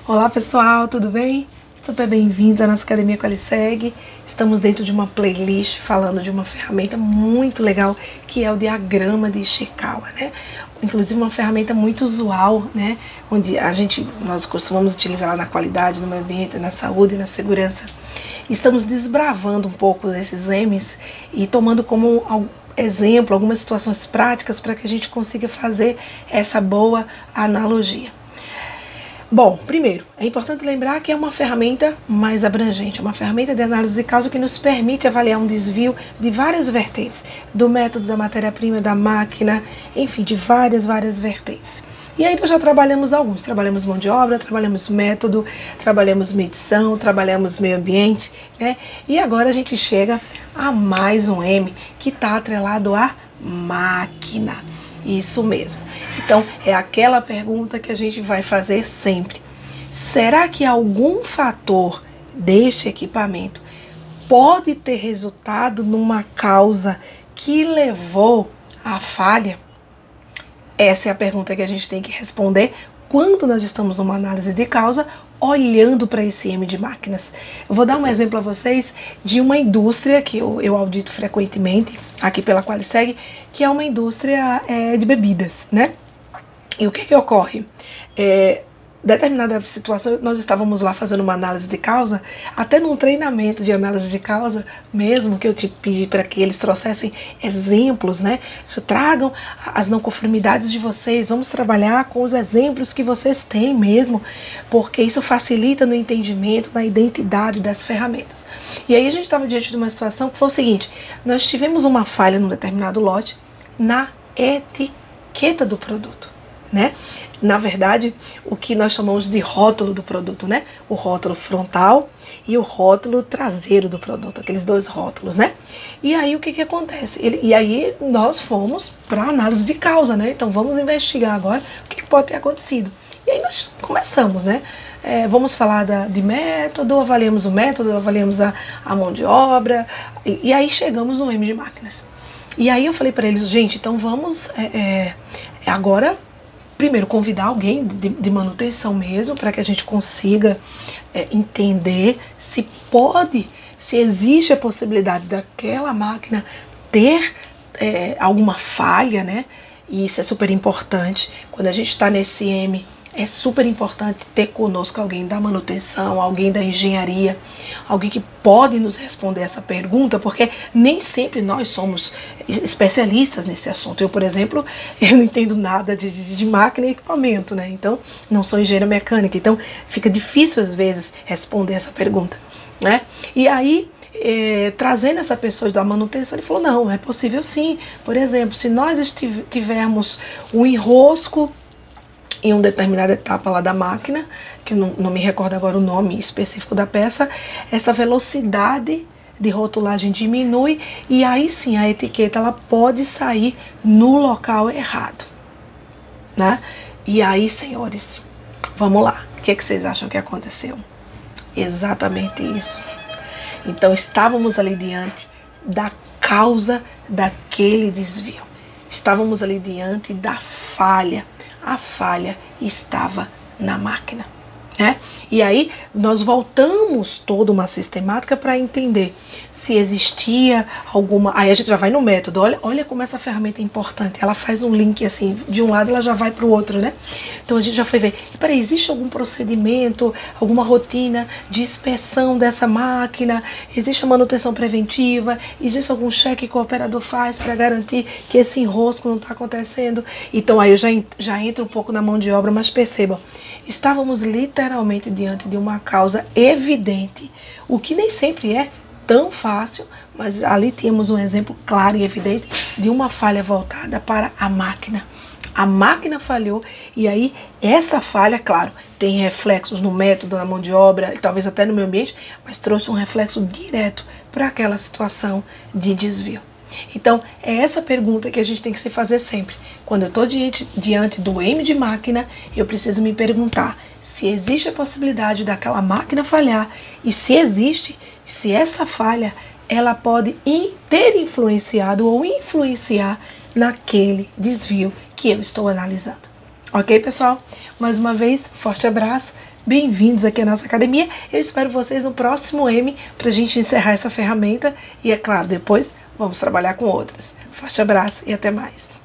Olá pessoal, tudo bem? Super bem-vindos à nossa Academia Qualiseg. Estamos dentro de uma playlist falando de uma ferramenta muito legal que é o diagrama de Ishikawa, né? Inclusive uma ferramenta muito usual, né? Onde nós costumamos utilizar na qualidade, no meio ambiente, na saúde e na segurança. Estamos desbravando um pouco esses M's e tomando como exemplo algumas situações práticas para que a gente consiga fazer essa boa analogia. Bom, primeiro, é importante lembrar que é uma ferramenta mais abrangente, uma ferramenta de análise de causa que nos permite avaliar um desvio de várias vertentes, do método, da matéria-prima, da máquina, enfim, de várias vertentes. E aí nós já trabalhamos alguns, trabalhamos mão de obra, trabalhamos método, trabalhamos medição, trabalhamos meio ambiente, né? E agora a gente chega a mais um M que está atrelado à máquina. Isso mesmo. Então, é aquela pergunta que a gente vai fazer sempre. Será que algum fator deste equipamento pode ter resultado numa causa que levou à falha? Essa é a pergunta que a gente tem que responder quando nós estamos numa análise de causa, olhando para esse M de máquinas. Eu vou dar um exemplo a vocês de uma indústria que eu audito frequentemente, aqui pela Qualiseg, que é uma indústria de bebidas, né? E o que ocorre? Determinada situação, nós estávamos lá fazendo uma análise de causa, até num treinamento de análise de causa mesmo, que eu te pedi para que eles trouxessem exemplos, né? Tragam as não conformidades de vocês, vamos trabalhar com os exemplos que vocês têm mesmo, porque isso facilita no entendimento, na identidade das ferramentas. E aí a gente estava diante de uma situação que foi o seguinte: nós tivemos uma falha num determinado lote na etiqueta do produto, né? Na verdade, o que nós chamamos de rótulo do produto, né? O rótulo frontal e o rótulo traseiro do produto, aqueles dois rótulos, né? E aí o que acontece? E aí nós fomos para análise de causa, né? Então vamos investigar agora o que pode ter acontecido. E aí nós começamos, né? Vamos falar de método, avaliamos o método, avaliamos a mão de obra, e aí chegamos no M de máquinas. E aí eu falei para eles, gente, então vamos agora primeiro convidar alguém de manutenção mesmo, para que a gente consiga entender se existe a possibilidade daquela máquina ter alguma falha, né? E isso é super importante. Quando a gente está nesse M, é super importante ter conosco alguém da manutenção, alguém da engenharia, alguém que pode nos responder essa pergunta, porque nem sempre nós somos especialistas nesse assunto. Eu, por exemplo, eu não entendo nada de máquina e equipamento, né? Então, não sou engenheira mecânica, então fica difícil às vezes responder essa pergunta, né? E aí, trazendo essa pessoa da manutenção, ele falou, não, é possível sim. Por exemplo, se nós tivermos um enrosco em uma determinada etapa lá da máquina, que eu não me recordo agora o nome específico da peça, essa velocidade de rotulagem diminui e aí sim a etiqueta ela pode sair no local errado, né? E aí, senhores, vamos lá, o que vocês acham que aconteceu? Exatamente isso. Então estávamos ali diante da causa daquele desvio, estávamos ali diante da falha. A falha estava na máquina, né? E aí nós voltamos toda uma sistemática para entender se existia alguma. Aí a gente já vai no método. Olha como essa ferramenta é importante. Ela faz um link assim, de um lado ela já vai para o outro, né? Então a gente já foi ver. Peraí, existe algum procedimento, alguma rotina de inspeção dessa máquina? Existe a manutenção preventiva? Existe algum cheque que o operador faz para garantir que esse enrosco não está acontecendo? Então aí eu já entro um pouco na mão de obra, mas percebam, estávamos literalmente diante de uma causa evidente, o que nem sempre é tão fácil, mas ali tínhamos um exemplo claro e evidente de uma falha voltada para a máquina. A máquina falhou e aí essa falha, claro, tem reflexos no método, na mão de obra e talvez até no meio ambiente, mas trouxe um reflexo direto para aquela situação de desvio. Então, é essa pergunta que a gente tem que se fazer sempre. Quando eu estou diante do M de máquina, eu preciso me perguntar se existe a possibilidade daquela máquina falhar e se existe, se essa falha ela pode ter influenciado ou influenciar naquele desvio que eu estou analisando. Ok, pessoal? Mais uma vez, forte abraço. bem-vindos aqui à nossa academia. Eu espero vocês no próximo M para a gente encerrar essa ferramenta e, é claro, depois vamos trabalhar com outras. Forte abraço e até mais!